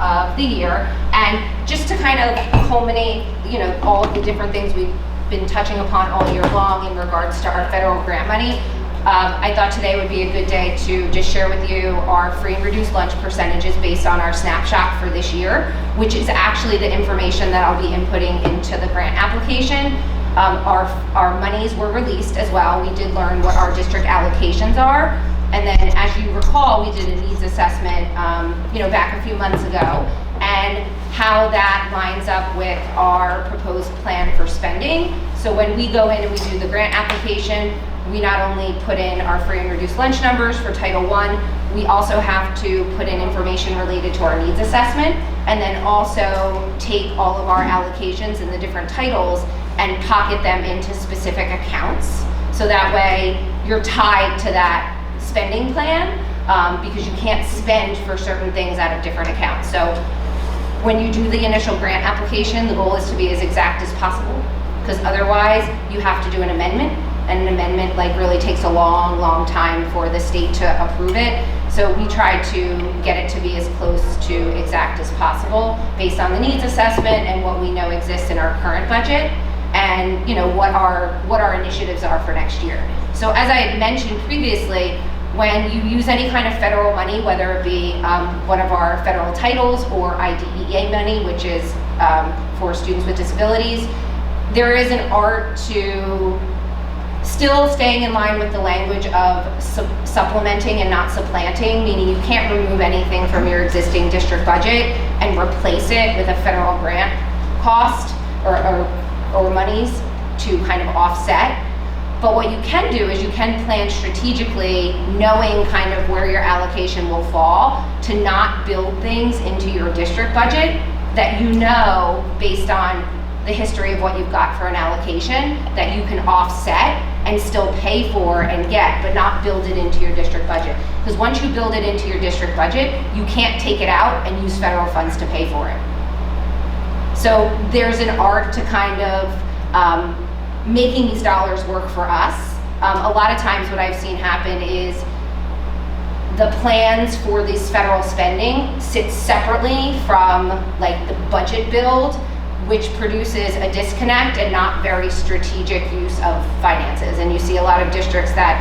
of the year. And just to kind of culminate, all of the different things we've been touching upon all year long in regards to our federal grant money, I thought today would be a good day to just share with you our free and reduced lunch percentages based on our snapshot for this year, which is actually the information that I'll be inputting into the grant application. Our monies were released as well. We did learn what our district allocations are. And then, as you recall, we did a needs assessment, back a few months ago, and how that lines up with our proposed plan for spending. So when we go in and we do the grant application, we not only put in our free and reduced lunch numbers for Title I, we also have to put in information related to our needs assessment, and then also take all of our allocations in the different titles and pocket them into specific accounts. So that way you're tied to that spending plan, because you can't spend for certain things out of different accounts. So when you do the initial grant application, the goal is to be as exact as possible, because otherwise you have to do an amendment, and an amendment really takes a long time for the state to approve it. So we try to get it to be as close to exact as possible based on the needs assessment and what we know exists in our current budget, and what our initiatives are for next year. So as I had mentioned previously, when you use any kind of federal money, whether it be one of our federal titles or IDEA money, which is for students with disabilities, there is an art to still staying in line with the language of supplementing and not supplanting, meaning you can't remove anything from your existing district budget and replace it with a federal grant cost or monies to kind of offset. But what you can do is you can plan strategically, knowing kind of where your allocation will fall, to not build things into your district budget that based on the history of what you've got for an allocation, that you can offset and still pay for and get, but not build it into your district budget. Because once you build it into your district budget, you can't take it out and use federal funds to pay for it. So there's an art to kind of making these dollars work for us. A lot of times what I've seen happen is the plans for this federal spending sit separately from the budget build, which produces a disconnect and not very strategic use of finances. And you see a lot of districts that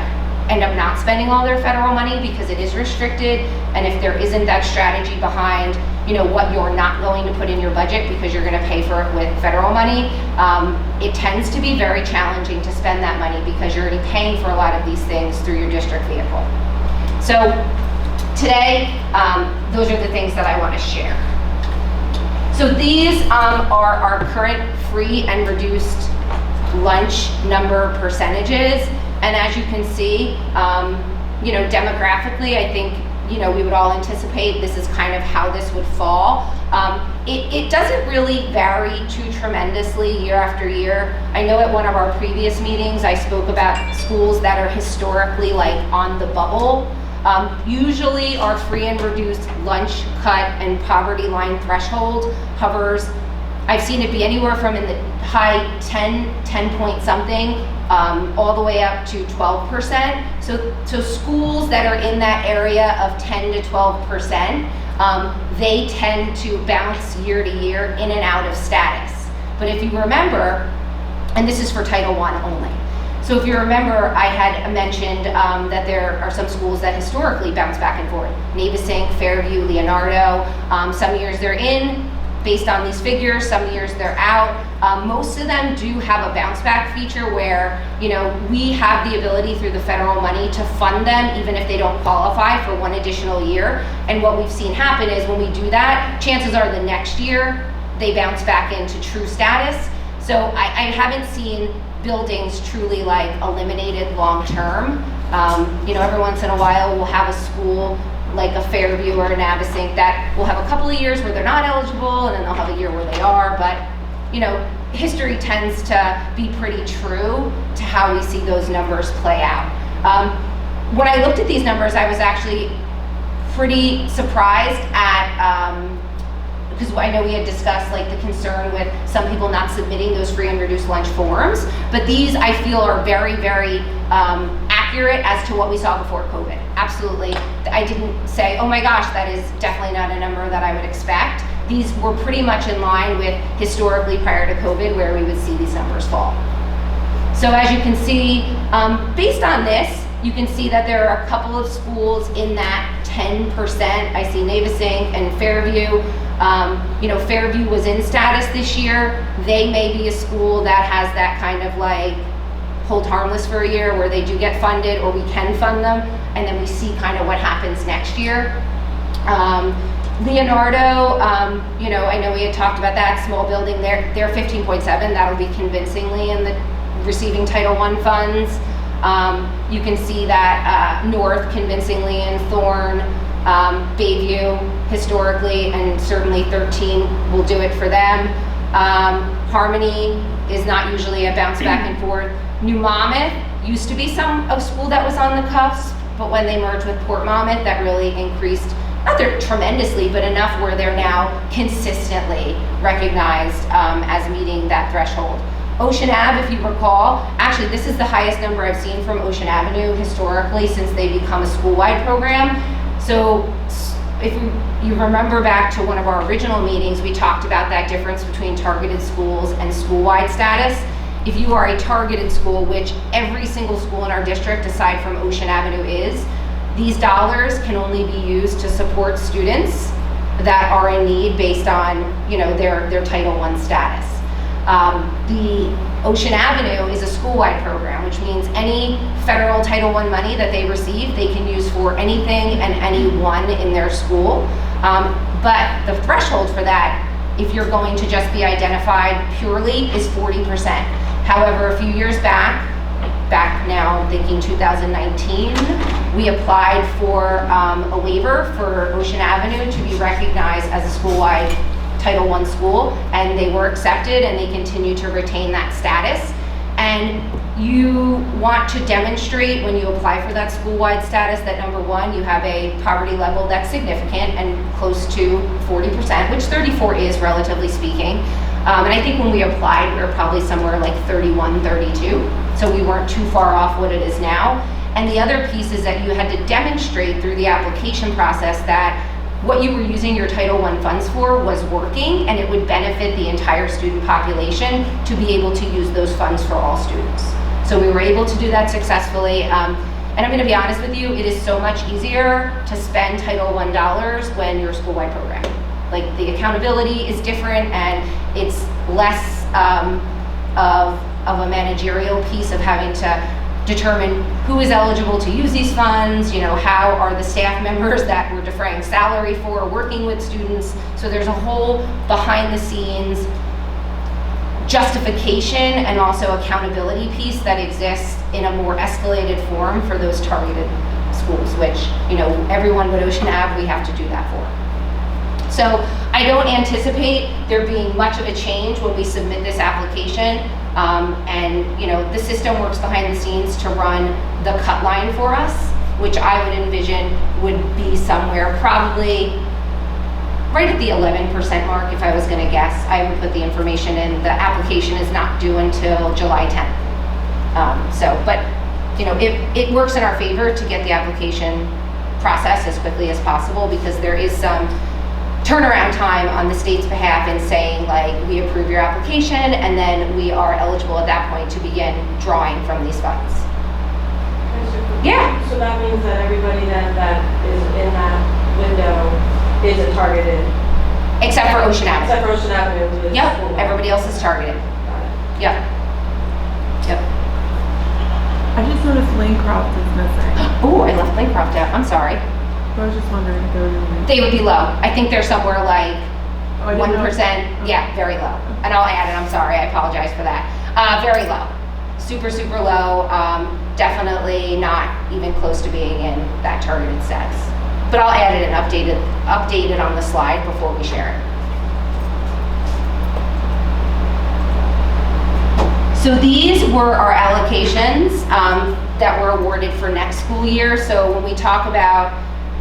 end up not spending all their federal money because it is restricted, and if there isn't that strategy behind what you're not going to put in your budget because you're going to pay for it with federal money, it tends to be very challenging to spend that money because you're already paying for a lot of these things through your district vehicle. So today, those are the things that I want to share. So these are our current free and reduced lunch number percentages. And as you can see, demographically, I think, we would all anticipate this is kind of how this would fall. It doesn't really vary too tremendously year after year. I know at one of our previous meetings, I spoke about schools that are historically on the bubble. Usually our free and reduced lunch cut and poverty line threshold hovers, I've seen it be anywhere from in the high 10 point something, all the way up to 12%. So schools that are in that area of 10 to 12%, they tend to bounce year to year in and out of status. But if you remember, and this is for Title I only, so if you remember, I had mentioned that there are some schools that historically bounce back and forth. Navesink, Fairview, Leonardo, some years they're in, based on these figures, some years they're out. Most of them do have a bounce back feature where, we have the ability through the federal money to fund them even if they don't qualify for one additional year. And what we've seen happen is when we do that, chances are the next year they bounce back into true status. So I haven't seen buildings truly eliminated long term. Every once in a while we'll have a school like a Fairview or a Navesink that will have a couple of years where they're not eligible, and then they'll have a year where they are. But history tends to be pretty true to how we see those numbers play out. When I looked at these numbers, I was actually pretty surprised at because I know we had discussed the concern with some people not submitting those free and reduced lunch forms, but these I feel are very, very accurate accurate as to what we saw before COVID. Absolutely. I didn't say, oh my gosh, that is definitely not a number that I would expect. These were pretty much in line with historically prior to COVID where we would see these numbers fall. So as you can see, based on this, you can see that there are a couple of schools in that 10%. I see Navesink and Fairview. Fairview was in status this year. They may be a school that has that kind of like hold harmless for a year where they do get funded or we can fund them, and then we see kind of what happens next year. Leonardo, I know we had talked about that small building. They're 15.7. That'll be convincingly in the receiving Title I funds. You can see that North convincingly in Thorne, Bayview historically, and certainly 13 will do it for them. Harmony is not usually a bounce back and forth. New Monmouth used to be a school that was on the cusp, but when they merged with Port Monmouth, that really increased, not tremendously, but enough where they're now consistently recognized as meeting that threshold. Ocean Ave, if you recall, actually this is the highest number I've seen from Ocean Avenue historically since they become a school-wide program. So if you remember back to one of our original meetings, we talked about that difference between targeted schools and school-wide status. If you are a targeted school, which every single school in our district aside from Ocean Avenue is, these dollars can only be used to support students that are in need based on their Title I status. The Ocean Avenue is a school-wide program, which means any federal Title I money that they receive, they can use for anything and anyone in their school. But the threshold for that, if you're going to just be identified purely, is 40%. However, a few years back now, I'm thinking 2019, we applied for a waiver for Ocean Avenue to be recognized as a school-wide Title I school, and they were accepted and they continue to retain that status. And you want to demonstrate when you apply for that school-wide status that number one, you have a poverty level that's significant and close to 40%, which 34 is relatively speaking. And I think when we applied, we were probably somewhere like 31, 32. So we weren't too far off what it is now. And the other piece is that you had to demonstrate through the application process that what you were using your Title I funds for was working, and it would benefit the entire student population to be able to use those funds for all students. So we were able to do that successfully. And I'm gonna be honest with you, it is so much easier to spend Title I dollars when you're a school-wide program. Like the accountability is different and it's less of a managerial piece of having to determine who is eligible to use these funds, how are the staff members that we're defraying salary for working with students. So there's a whole behind the scenes justification and also accountability piece that exists in a more escalated form for those targeted schools, which, everyone but Ocean Ave, we have to do that for. So I don't anticipate there being much of a change when we submit this application. The system works behind the scenes to run the cut line for us, which I would envision would be somewhere probably right at the 11% mark if I was going to guess. I would put the information in. The application is not due until July 10th. It works in our favor to get the application process as quickly as possible because there is some turnaround time on the state's behalf in saying like we approve your application and then we are eligible at that point to begin drawing from these funds. Yeah. So that means that everybody then that is in that window is a targeted. Except for Ocean Avenue. Except for Ocean Avenue. Yep. Everybody else is targeted. Yep. Yep. I just noticed Linecroft is missing. Oh, I left Linecroft out. I'm sorry. I was just wondering if they were doing. They would be low. I think they're somewhere like 1%. Oh. Yeah, very low. And I'll add it. I'm sorry. I apologize for that. Very low. Super, super low. Definitely not even close to being in that targeted status. But I'll add it and update it on the slide before we share it. So these were our allocations that were awarded for next school year. So when we talk about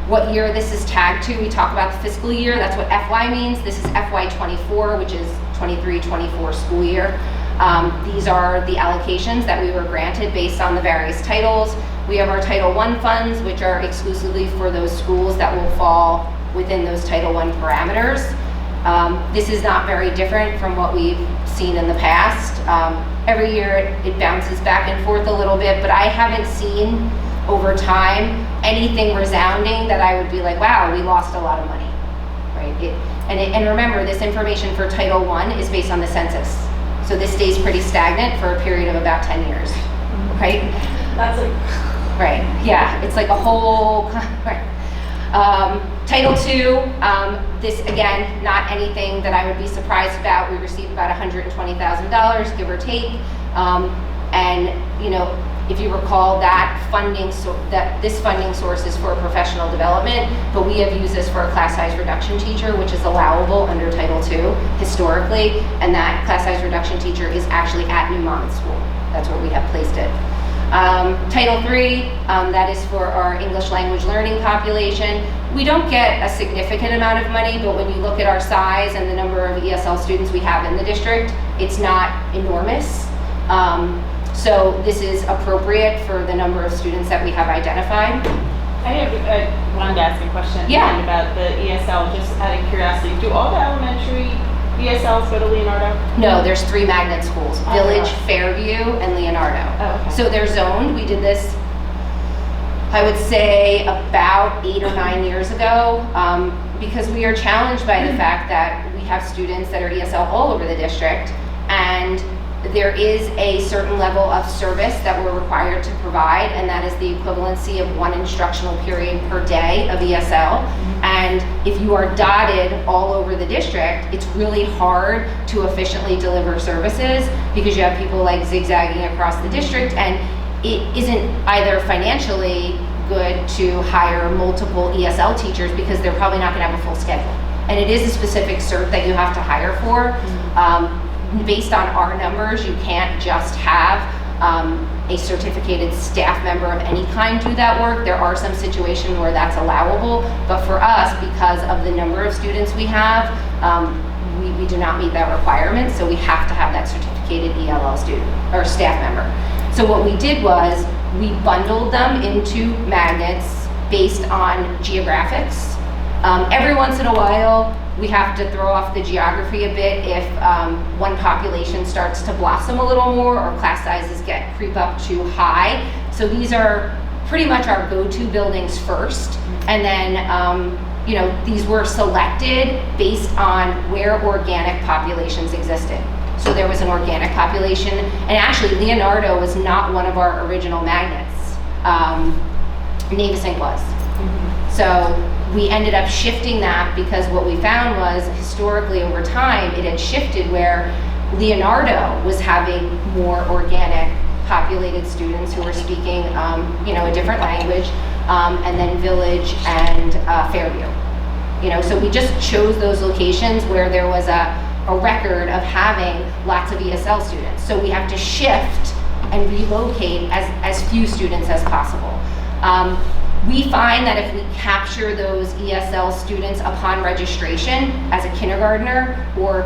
what year this is tagged to, we talk about the fiscal year. That's what FY means. This is FY 24, which is 23-24 school year. These are the allocations that we were granted based on the various titles. We have our Title I funds, which are exclusively for those schools that will fall within those Title I parameters. This is not very different from what we've seen in the past. Every year it bounces back and forth a little bit, but I haven't seen over time anything resounding that I would be like, wow, we lost a lot of money, right? And remember, this information for Title I is based on the census. So this stays pretty stagnant for a period of about 10 years, right? That's like, Right, yeah, it's like a whole, right. Title II, this again, not anything that I would be surprised about. We received about $120,000, give or take. And you know, if you recall, that this funding source is for professional development, but we have used this for a class size reduction teacher, which is allowable under Title II historically, and that class size reduction teacher is actually at New Monmouth School. That's where we have placed it. Title III, that is for our English language learning population. We don't get a significant amount of money, but when you look at our size and the number of ESL students we have in the district, it's not enormous. So this is appropriate for the number of students that we have identified. I wanted to ask a question Yeah. about the ESL, just out of curiosity. Do all the elementary ESLs go to Leonardo? No, there's 3 magnet schools, Oh, Village, wow. Fairview, and Leonardo. Oh, okay. So they're zoned. We did this, I would say, about 8 or 9 years ago, because we are challenged by the fact that we have students that are ESL all over the district, and there is a certain level of service that we're required to provide, and that is the equivalency of 1 instructional period per day of ESL. And if you are dotted all over the district, it's really hard to efficiently deliver services because you have people like zigzagging across the district, and it isn't either financially good to hire multiple ESL teachers because they're probably not gonna have a full schedule. And it is a specific cert that you have to hire for. Based on our numbers, you can't just have a certificated staff member of any kind do that work. There are some situations where that's allowable, but for us, because of the number of students we have, we do not meet that requirement, so we have to have that certificated ELL student or staff member. So what we did was we bundled them into magnets based on geographics. Every once in a while, we have to throw off the geography a bit if one population starts to blossom a little more or class sizes creep up too high. So these are pretty much our go-to buildings first. And then, you know, these were selected based on where organic populations existed. So there was an organic population, and actually Leonardo was not one of our original magnets. Navesink was. So we ended up shifting that because what we found was historically over time it had shifted where Leonardo was having more organic populated students who were speaking you know, a different language, and then Village and Fairview. You know, so we just chose those locations where there was a record of having lots of ESL students. So we have to shift and relocate as few students as possible. We find that if we capture those ESL students upon registration as a kindergartner or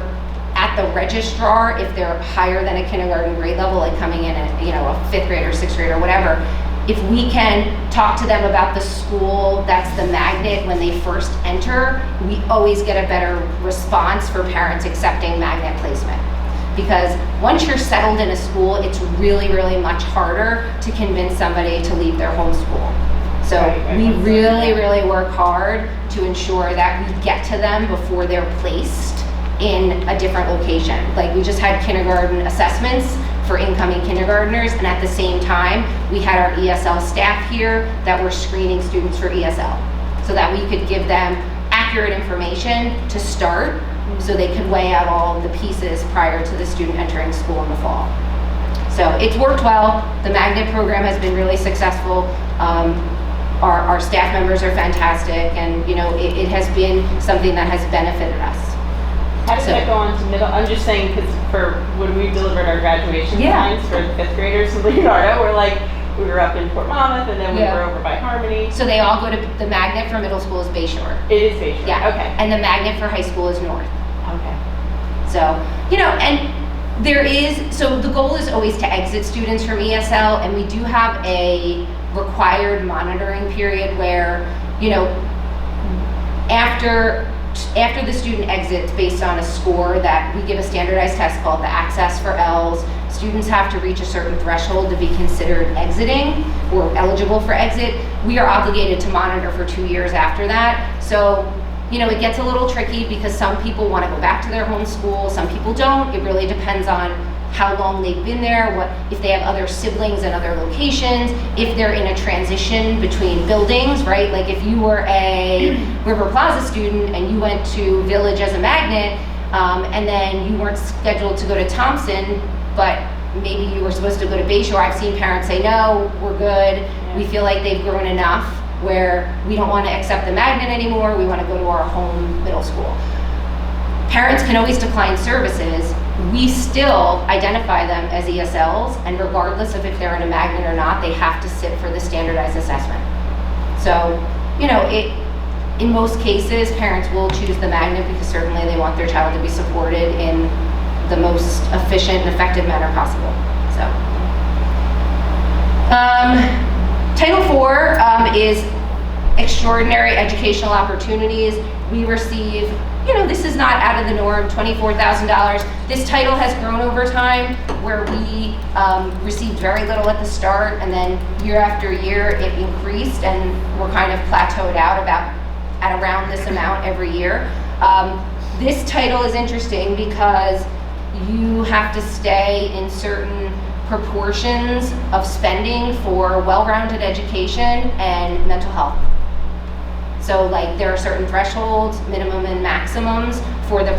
at the registrar, if they're higher than a kindergarten grade level, like coming in at, you know, a 5th grade or 6th grade or whatever, if we can talk to them about the school that's the magnet when they first enter, we always get a better response for parents accepting magnet placement. Because once you're settled in a school, it's really, really much harder to convince somebody to leave their home school. So we really, really work hard to ensure that we get to them before they're placed in a different location. Like we just had kindergarten assessments for incoming kindergartners, and at the same time, we had our ESL staff here that were screening students for ESL so that we could give them accurate information to start so they could weigh out all of the pieces prior to the student entering school in the fall. So it's worked well. The magnet program has been really successful. Our staff members are fantastic, and you know, it has been something that has benefited us. How does that go on to middle? I'm just saying because for when we delivered our graduation signs for the 5th graders in Leonardo, we were up in Port Monmouth, and then we were over by Harmony. So they all go to the magnet for middle school is Bayshore. It is Bayshore. Yeah. Okay. And the magnet for high school is North. Okay. So, you know, and there is, so the goal is always to exit students from ESL, and we do have a required monitoring period where, you know, after the student exits based on a score that we give a standardized test called the Access for L's, students have to reach a certain threshold to be considered exiting or eligible for exit. We are obligated to monitor for 2 years after that. So, you know, it gets a little tricky because some people want to go back to their home school, some people don't. It really depends on how long they've been there, what if they have other siblings in other locations, if they're in a transition between buildings, right? Like if you were a River Plaza student and you went to Village as a magnet, and then you weren't scheduled to go to Thompson, but maybe you were supposed to go to Bayshore. I've seen parents say, no, we're good. We feel like they've grown enough where we don't want to accept the magnet anymore. We want to go to our home middle school. Parents can always decline services. We still identify them as ESLs, and regardless of if they're in a magnet or not, they have to sit for the standardized assessment. So, you know, in most cases, parents will choose the magnet because certainly they want their child to be supported in the most efficient and effective manner possible. So, Title IV is extraordinary educational opportunities. We receive, you know, this is not out of the norm, $24,000. This title has grown over time where we received very little at the start, and then year after year it increased, and we're kind of plateaued out at around this amount every year. This title is interesting because you have to stay in certain proportions of spending for well-rounded education and mental health. So like there are certain thresholds, minimum and maximums for the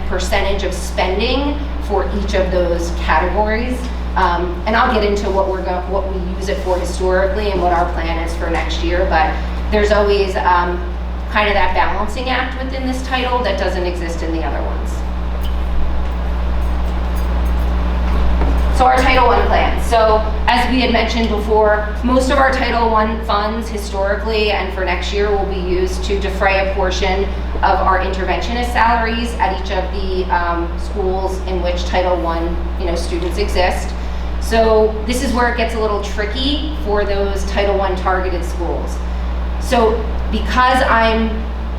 percentage of spending for each of those categories. And I'll get into what we use it for historically and what our plan is for next year, but there's always kind of that balancing act within this title that doesn't exist in the other ones. So our Title I plan. So as we had mentioned before, most of our Title I funds historically and for next year will be used to defray a portion of our interventionist salaries at each of the schools in which Title I students exist. So this is where it gets a little tricky for those Title I targeted schools. So because I'm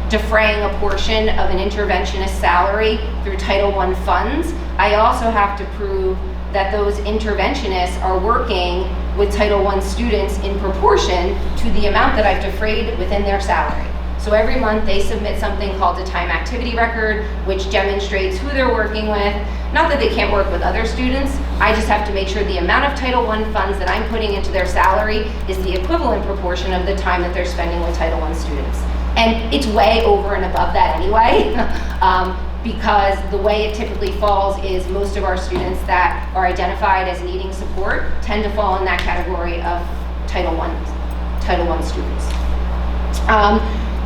defraying a portion of an interventionist salary through Title I funds, I also have to prove that those interventionists are working with Title I students in proportion to the amount that I've defrayed within their salary. So every month they submit something called a time activity record, which demonstrates who they're working with. Not that they can't work with other students, I just have to make sure the amount of Title I funds that I'm putting into their salary is the equivalent proportion of the time that they're spending with Title I students. And it's way over and above that anyway. Because the way it typically falls is most of our students that are identified as needing support tend to fall in that category of Title I students.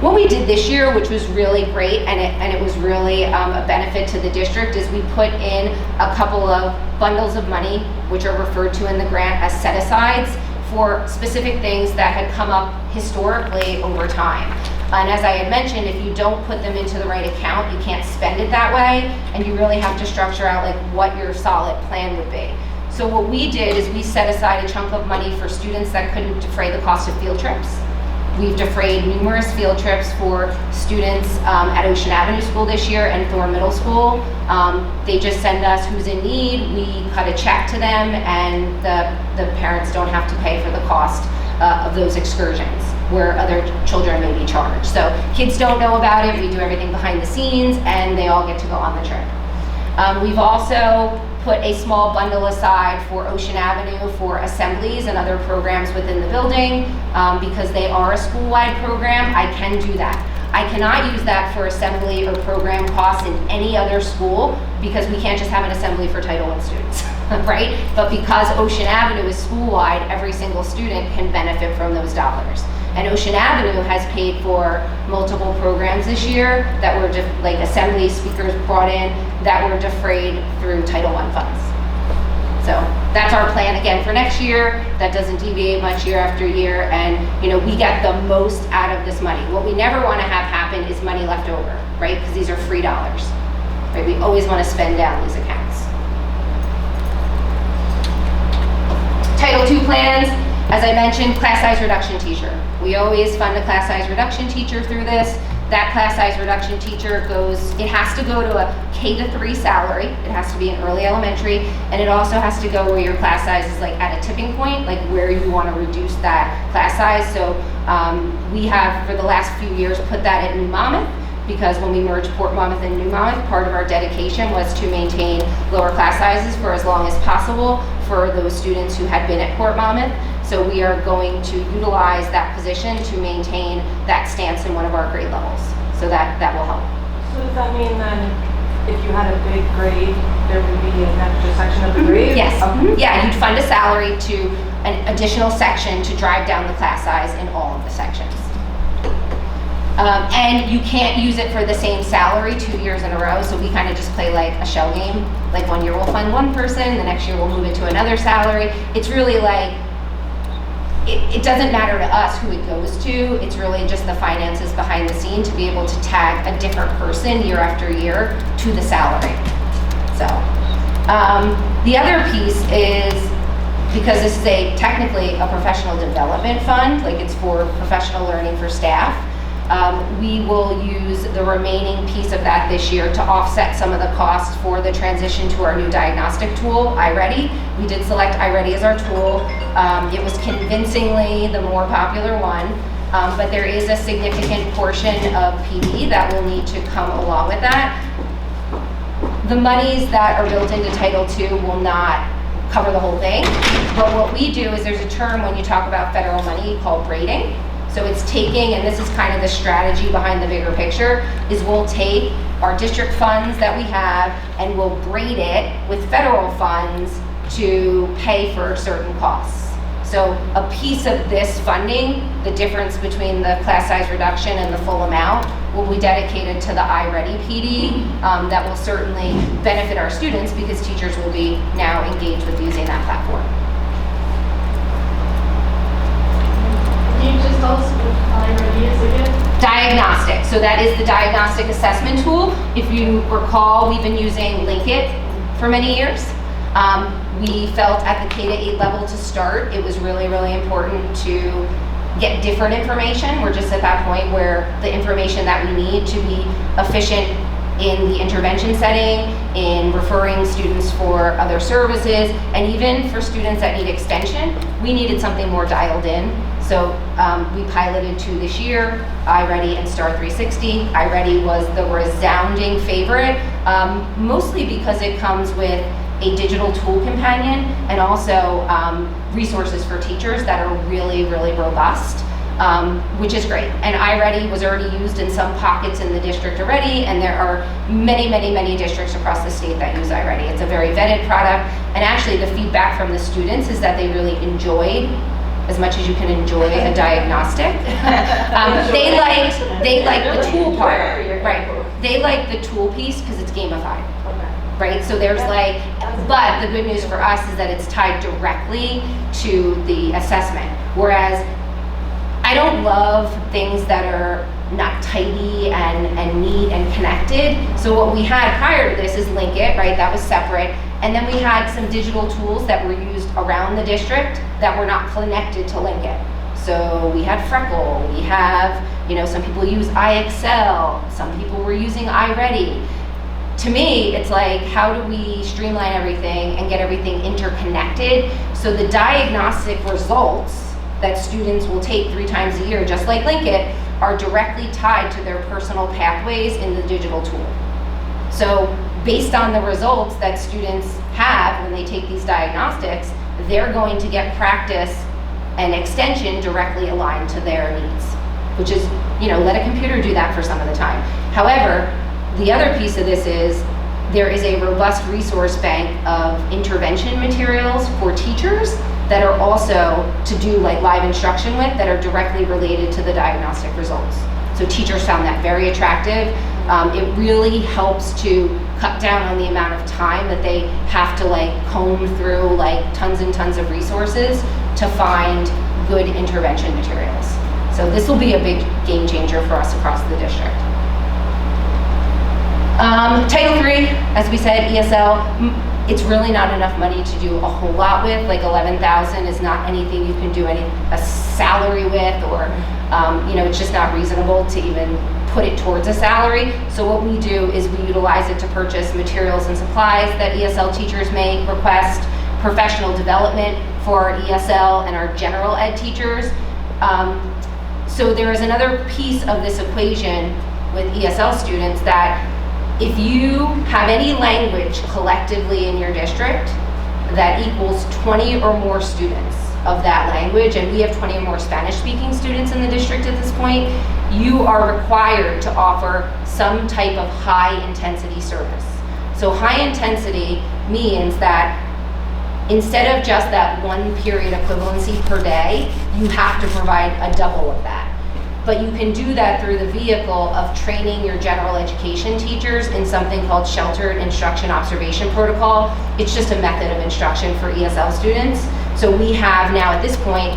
What we did this year, which was really great, and it was really a benefit to the district, is we put in a couple of bundles of money, which are referred to in the grant as set-asides, for specific things that had come up historically over time. And as I had mentioned, if you don't put them into the right account, you can't spend it that way, and you really have to structure out like what your solid plan would be. So what we did is we set aside a chunk of money for students that couldn't defray the cost of field trips. We've defrayed numerous field trips for students at Ocean Avenue School this year and Thorne Middle School. They just send us who's in need, we cut a check to them, and the parents don't have to pay for the cost of those excursions where other children may be charged. So kids don't know about it, we do everything behind the scenes, and they all get to go on the trip. We've also put a small bundle aside for Ocean Avenue for assemblies and other programs within the building. Because they are a school-wide program, I can do that. I cannot use that for assembly or program costs in any other school because we can't just have an assembly for Title I students, right? But because Ocean Avenue is school-wide, every single student can benefit from those dollars. And Ocean Avenue has paid for multiple programs this year that were like assembly speakers brought in that were defrayed through Title I funds. So that's our plan again for next year. That doesn't deviate much year after year, and we get the most out of this money. What we never want to have happen is money left over, right? Because these are free dollars, right? We always want to spend down these accounts. Title II plans. As I mentioned, class size reduction teacher. We always fund a class size reduction teacher through this. That class size reduction teacher it has to go to a K-3 salary. It has to be in early elementary, and it also has to go where your class size is like at a tipping point, like where you want to reduce that class size. So we have, for the last few years, put that at New Monmouth, because when we merged Port Monmouth and New Monmouth, part of our dedication was to maintain lower class sizes for as long as possible for those students who had been at Port Monmouth. So we are going to utilize that position to maintain that stance in one of our grade levels. So that will help. So does that mean then if you had a big grade, there would be an extra section of the grade? Yes. Okay. Yeah, you'd fund a salary to an additional section to drive down the class size in all of the sections. And you can't use it for the same salary 2 years in a row, so we kind of just play like a shell game. Like 1 year we'll fund one person, the next year we'll move it to another salary. It's really like, it doesn't matter to us who it goes to, it's really just the finances behind the scene to be able to tag a different person year after year to the salary. So, the other piece is, because this is technically a professional development fund, like it's for professional learning for staff, we will use the remaining piece of that this year to offset some of the costs for the transition to our new diagnostic tool, iReady. We did select iReady as our tool. It was convincingly the more popular one, but there is a significant portion of PD that will need to come along with that. The monies that are built into Title II will not cover the whole thing, but what we do is there's a term when you talk about federal money called braiding. So it's taking, and this is kind of the strategy behind the bigger picture, is we'll take our district funds that we have and we'll braid it with federal funds to pay for certain costs. So a piece of this funding, the difference between the class size reduction and the full amount, will be dedicated to the iReady PD. That will certainly benefit our students because teachers will be now engaged with using that platform. Can you just tell us what iReady is again? Diagnostic. So that is the diagnostic assessment tool. If you recall, we've been using Linkit for many years. We felt at the K-8 level to start, it was really, really important to get different information. We're just at that point where the information that we need to be efficient in the intervention setting, in referring students for other services, and even for students that need extension, we needed something more dialed in. So we piloted 2 this year, iReady and Star 360. iReady was the resounding favorite, mostly because it comes with a digital tool companion and also resources for teachers that are really, really robust, which is great. And iReady was already used in some pockets in the district already, and there are many, many, many districts across the state that use iReady. It's a very vetted product, and actually the feedback from the students is that they really enjoyed, as much as you can enjoy a diagnostic. They like the tool part, right? They like the tool piece because it's gamified, right? So there's but the good news for us is that it's tied directly to the assessment. Whereas I don't love things that are not tidy and neat and connected. So what we had prior to this is Linkit, right? That was separate. And then we had some digital tools that were used around the district that were not connected to Linkit. So we had Freckle, we have, some people use iExcel, some people were using iReady. To me, it's like, how do we streamline everything and get everything interconnected so the diagnostic results that students will take 3 times a year, just like Linkit, are directly tied to their personal pathways in the digital tool. So based on the results that students have when they take these diagnostics, they're going to get practice and extension directly aligned to their needs, which is, let a computer do that for some of the time. However, the other piece of this is there is a robust resource bank of intervention materials for teachers that are also to do live instruction with that are directly related to the diagnostic results. So teachers found that very attractive. It really helps to cut down on the amount of time that they have to comb through tons and tons of resources to find good intervention materials. So this will be a big game changer for us across the district. Title III, as we said, ESL, It's really not enough money to do a whole lot with. Like 11,000 is not anything you can do a salary with, or it's just not reasonable to even put it towards a salary. So what we do is we utilize it to purchase materials and supplies that ESL teachers may request, professional development for our ESL and our general ed teachers. So there is another piece of this equation with ESL students, that if you have any language collectively in your district that equals 20 or more students of that language, and we have 20 or more Spanish speaking students in the district at this point, you are required to offer some type of high intensity service. So high intensity means that instead of just that one period equivalency per day, you have to provide a double of that. But you can do that through the vehicle of training your general education teachers in something called Sheltered Instruction Observation Protocol. It's just a method of instruction for ESL students. So we have now at this point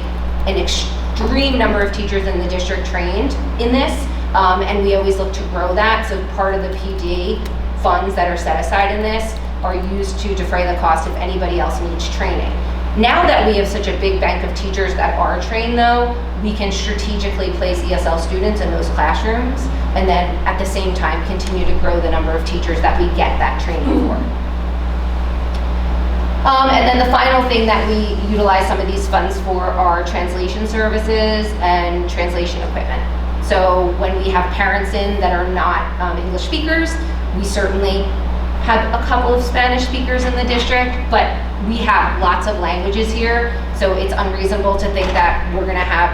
an extreme number of teachers in the district trained in this, and we always look to grow that. So part of the PD funds that are set aside in this are used to defray the cost if anybody else needs training. Now that we have such a big bank of teachers that are trained though, we can strategically place ESL students in those classrooms, and then at the same time continue to grow the number of teachers that we get that training for. And then the final thing that we utilize some of these funds for are translation services and translation equipment. So when we have parents in that are not English speakers, we certainly have a couple of Spanish speakers in the district, but we have lots of languages here, so it's unreasonable to think that we're gonna have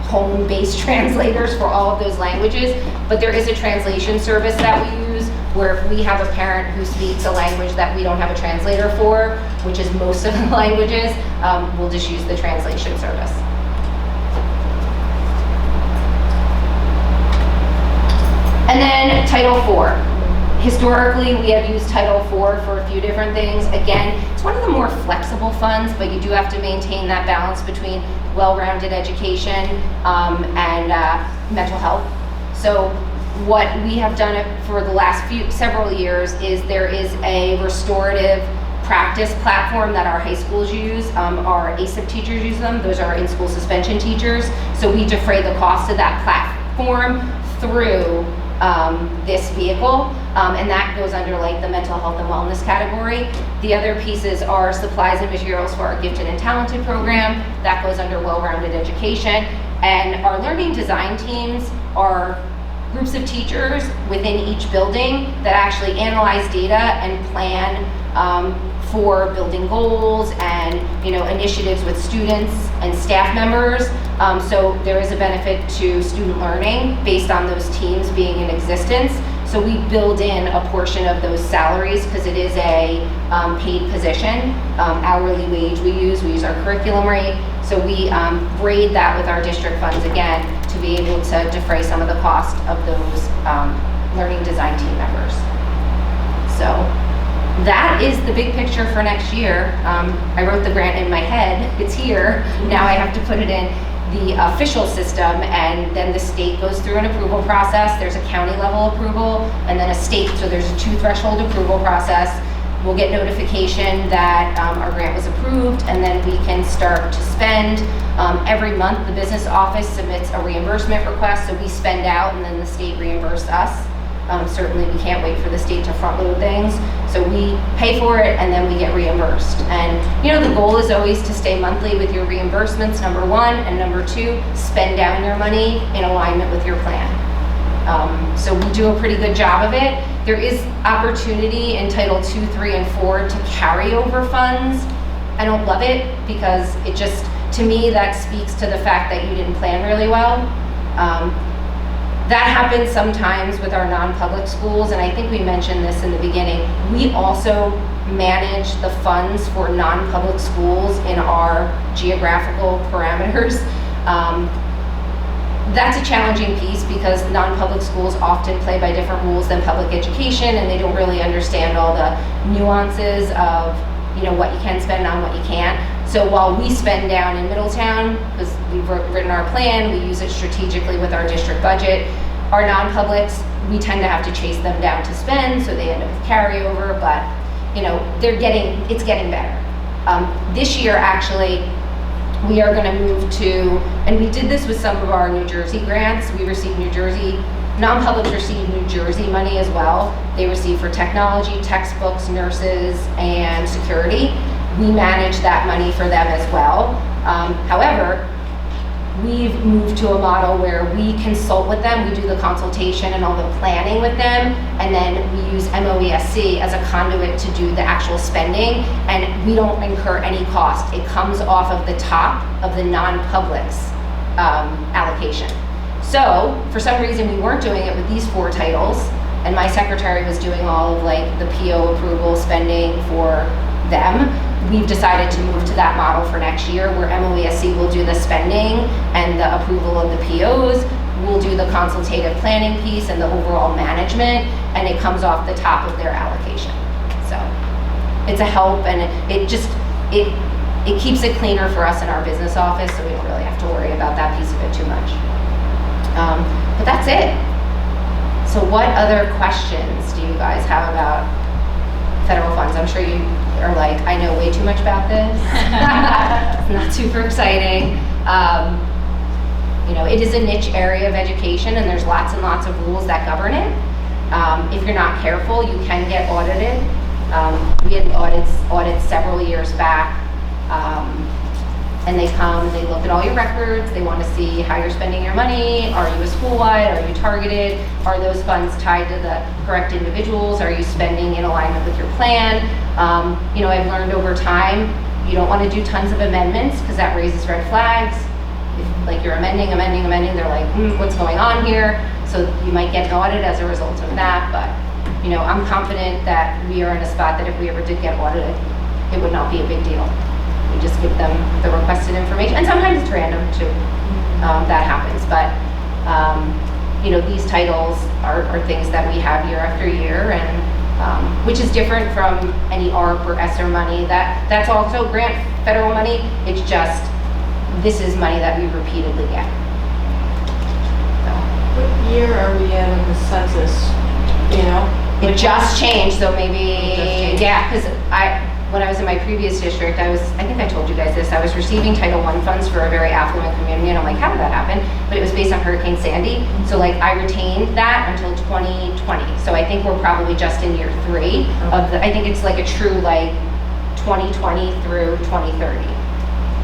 home-based translators for all of those languages. But there is a translation service that we use, where if we have a parent who speaks a language that we don't have a translator for, which is most of the languages, we'll just use the translation service. And then Title IV. Historically, we have used Title IV for a few different things. Again, it's one of the more flexible funds, but you do have to maintain that balance between well-rounded education and mental health. So what we have done for the last several years is there is a restorative practice platform that our high schools use. Our ASIP teachers use them. Those are in-school suspension teachers. So we defray the cost of that platform through this vehicle, and that goes under like the mental health and wellness category. The other pieces are supplies and materials for our gifted and talented program. That goes under well-rounded education. And our learning design teams are groups of teachers within each building that actually analyze data and plan for building goals and initiatives with students and staff members. So there is a benefit to student learning based on those teams being in existence. So we build in a portion of those salaries because it is a paid position, hourly wage we use our curriculum rate. So we braid that with our district funds again to be able to defray some of the cost of those learning design team members. So that is the big picture for next year. I wrote the grant in my head, it's here. Now I have to put it in the official system, and then the state goes through an approval process. There's a county level approval and then a state, so there's a 2-threshold approval process. We'll get notification that our grant was approved, and then we can start to spend. Every month the business office submits a reimbursement request, so we spend out and then the state reimburses us. Certainly we can't wait for the state to front load things. So we pay for it and then we get reimbursed. And the goal is always to stay monthly with your reimbursements, number one, and number two, spend down your money in alignment with your plan. So we do a pretty good job of it. There is opportunity in Title II, III, and IV to carry over funds. I don't love it because it just, to me, that speaks to the fact that you didn't plan really well. That happens sometimes with our non-public schools, and I think we mentioned this in the beginning. We also manage the funds for non-public schools in our geographical parameters. That's a challenging piece because non-public schools often play by different rules than public education, and they don't really understand all the nuances of what you can spend on, what you can't. So while we spend down in Middletown, because we've written our plan, we use it strategically with our district budget, our non-publics, we tend to have to chase them down to spend, so they end up with carryover. But it's getting better. This year, actually, we are going to move to, and we did this with some of our New Jersey grants. We received non-publics received New Jersey money as well. They receive for technology, textbooks, nurses, and security. We manage that money for them as well. However, we've moved to a model where we consult with them, we do the consultation and all the planning with them, and then we use MOESC as a conduit to do the actual spending, and we don't incur any cost. It comes off of the top of the non-publics allocation. So, for some reason, we weren't doing it with these 4 titles, and my secretary was doing all of like the PO approval spending for them. We've decided to move to that model for next year, where MOESC will do the spending and the approval of the POs. We'll do the consultative planning piece and the overall management, and it comes off the top of their allocation. So it's a help, and it keeps it cleaner for us in our business office, so we don't really have to worry about that piece of it too much. But that's it. So what other questions do you guys have about federal funds? I'm sure you are like, I know way too much about this. It's not super exciting. It is a niche area of education, and there's lots and lots of rules that govern it. If you're not careful, you can get audited. We had audits several years back, and they come, they look at all your records, they want to see how you're spending your money. Are you a school-wide? Are you targeted? Are those funds tied to the correct individuals? Are you spending in alignment with your plan? I've learned over time, you don't want to do tons of amendments because that raises red flags. If like you're amending, they're like, what's going on here? So you might get an audit as a result of that, but I'm confident that we are in a spot that if we ever did get audited, it would not be a big deal. We just give them the requested information, and sometimes it's random too. That happens, but these titles are things that we have year after year, and which is different from any ARP or ESSER money. That's also grant federal money. It's just this is money that we repeatedly get. What year are we in the census? It just changed, so maybe because when I was in my previous district, I think I told you guys this, I was receiving Title I funds for a very affluent community, and I'm like, how did that happen? But it was based on Hurricane Sandy, so like I retained that until 2020. So I think we're probably just in year 3 of I think it's like a true like 2020 through 2030.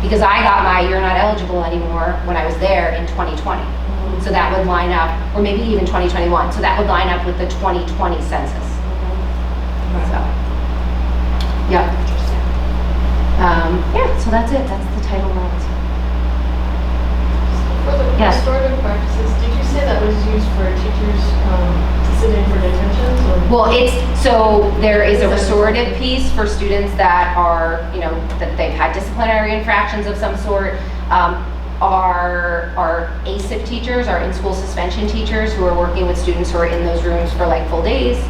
Because I got my you're not eligible anymore when I was there in 2020. So that would line up, or maybe even 2021. So that would line up with the 2020 census. So. Yeah. So that's it. That's the title lines. For the restorative practices, did you say that was used for teachers to sit in for detentions? Or? Well, so there is a restorative piece for students that are, that they've had disciplinary infractions of some sort. Our ASIP teachers, our in-school suspension teachers who are working with students who are in those rooms for like full days,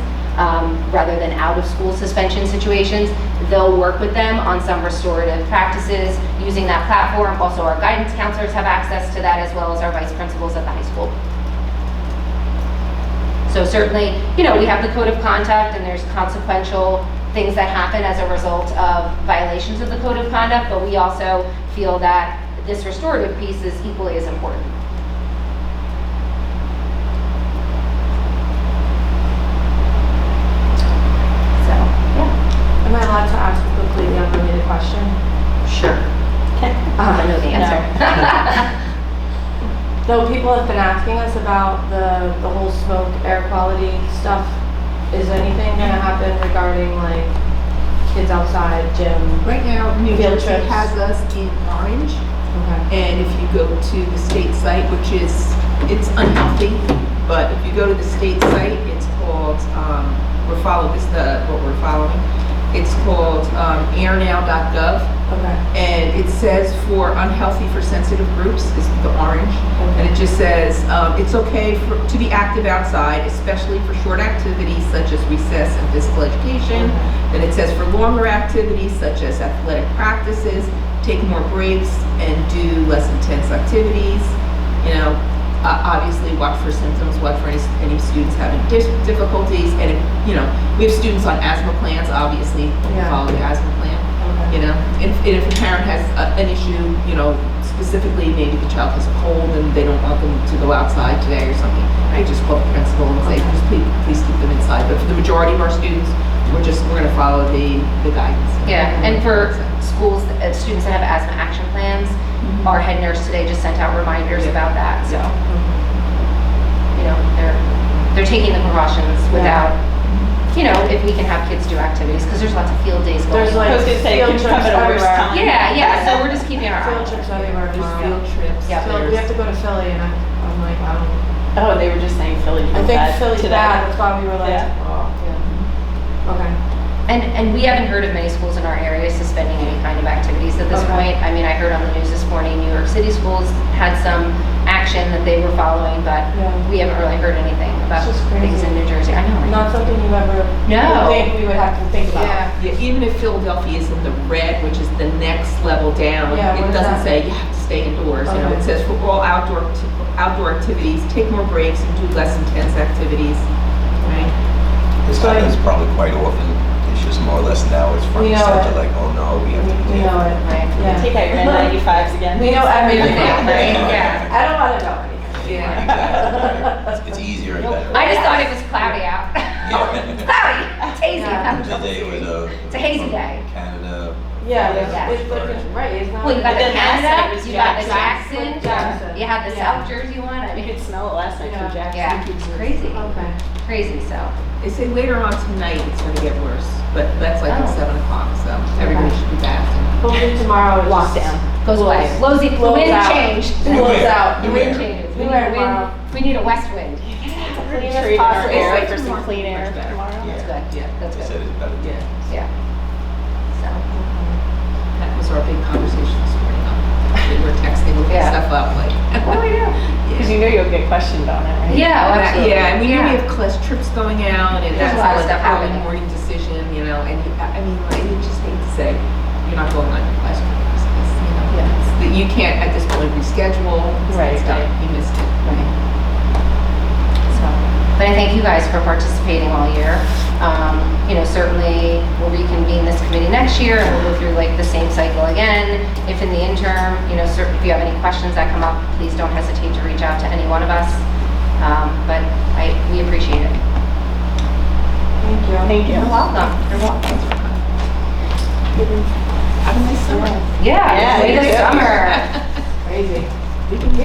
rather than out-of-school suspension situations, they'll work with them on some restorative practices using that platform. Also, our guidance counselors have access to that, as well as our vice principals at the high school. So certainly, we have the code of conduct, and there's consequential things that happen as a result of violations of the code of conduct, but we also feel that this restorative piece is equally as important. So, yeah. Am I allowed to ask a completely unrelated question? Sure. I know the answer. Though people have been asking us about the whole smoke, air quality stuff, is anything going to happen regarding like kids outside, gym? Right now, New Field Jersey trips. has us in orange, Okay. and if you go to the state site, it's unhealthy, but if you go to the state site, it's called, what we're following. It's called airnow.gov, Okay. and it says for unhealthy for sensitive groups is the orange, and it just says it's okay to be active outside, especially for short activities such as recess and physical education. Then it says for longer activities such as athletic practices, take more breaks and do less intense activities. Obviously watch for symptoms, watch for any students having difficulties, and if We have students on asthma plans, obviously, we Yeah. follow the asthma plan. Okay. You know, and if a parent has an issue, you know, specifically maybe the child has a cold and they don't want them to go outside today or something, I just call the principal and say, just please keep them inside. But for the majority of our students, we're gonna follow the guidance. Yeah, and for schools, students that have asthma action plans, our head nurse today just sent out reminders about that, so, you know, they're taking the precautions without, you know, if we can have kids do activities, because there's lots of field days going There's on. like I was gonna say, field could trips come at a worse everywhere. time. Yeah, so we're just keeping our eye Field on trips it. everywhere There's tomorrow. field trips. Yeah. So we have to go to Philly and I'm like, I don't. Oh, they were just saying Philly. I think Philly's today. bad, that's why we were like, Yeah. oh, yeah. Okay. And we haven't heard of many schools in our area suspending any kind of activities at this Okay. point. I mean, I heard on the news this morning, New York City schools had some action that they were following, but Yeah. we haven't really heard anything about It's just things crazy. in New Jersey. I know, right? Not something you ever No. would think we would have to think about. Yeah. Yeah, even if Philadelphia is in the red, which is the next level down, Yeah, what it is doesn't that? say you have to stay indoors. You know, Okay. it says for all outdoor activities, take more breaks and do less intense activities. Right? This happens probably quite often. It's just more or less now it's front We and know center, it. like, oh no, we have to be We know careful. it. Right. Yeah. Take out your N95s again. We know everything. Right, yeah. I don't wanna know anything. Yeah. Exactly. It's easier and better. I just thought it was cloudy out. Yeah. Cloudy, it's hazy. Yeah. Today was It's a hazy day. Canada. Yeah, Yeah. it's like, it's right, it's not. Well, you got the Then last night Canada, was you got the Jackson. Jackson, Jackson. you had the Yeah. South Jersey one. I You mean, could smell it last night from Yeah. Jackson. yeah, it's crazy, Okay. crazy, so. They say later on tonight it's going to get worse, but that's like Oh. at 7 o'clock, so everybody should be back. Hopefully tomorrow is Lockdown. Goes away. Blows the Blows wind out. changed. Blows out. The wind changes. We need Beware a wind, tomorrow. we need a west wind. Clean as as possible. possible. Air It's for like some tomorrow. clean air Much better. tomorrow. That's good, Yeah. that's They good, said it's better. Yeah, yeah. So, that was our big conversation this morning. We were texting, looking Yeah. stuff up, like. what do we do? Because you know you'll get questioned on it, right? Yeah, oh, absolutely. Yeah, and we know we Yeah. have class trips going out, and There's that's a lot of like stuff an early happening. morning decision, you know, and I mean, like, you just hate to say, you're not going on your class trip. It's, you know, Yeah. it's that you can't at this point reschedule. Right, It's done. right. You missed it. So, but I thank you guys for participating all year. You know, certainly we'll reconvene this committee next year and we'll go through like the same cycle again. If in the interim, you know, if you have any questions that come up, please don't hesitate to reach out to any one of us. But we appreciate it. Thank you. Thank you. You're welcome. You're welcome. Have a nice summer. Yeah, Yeah, enjoy you the too. summer. Crazy. We can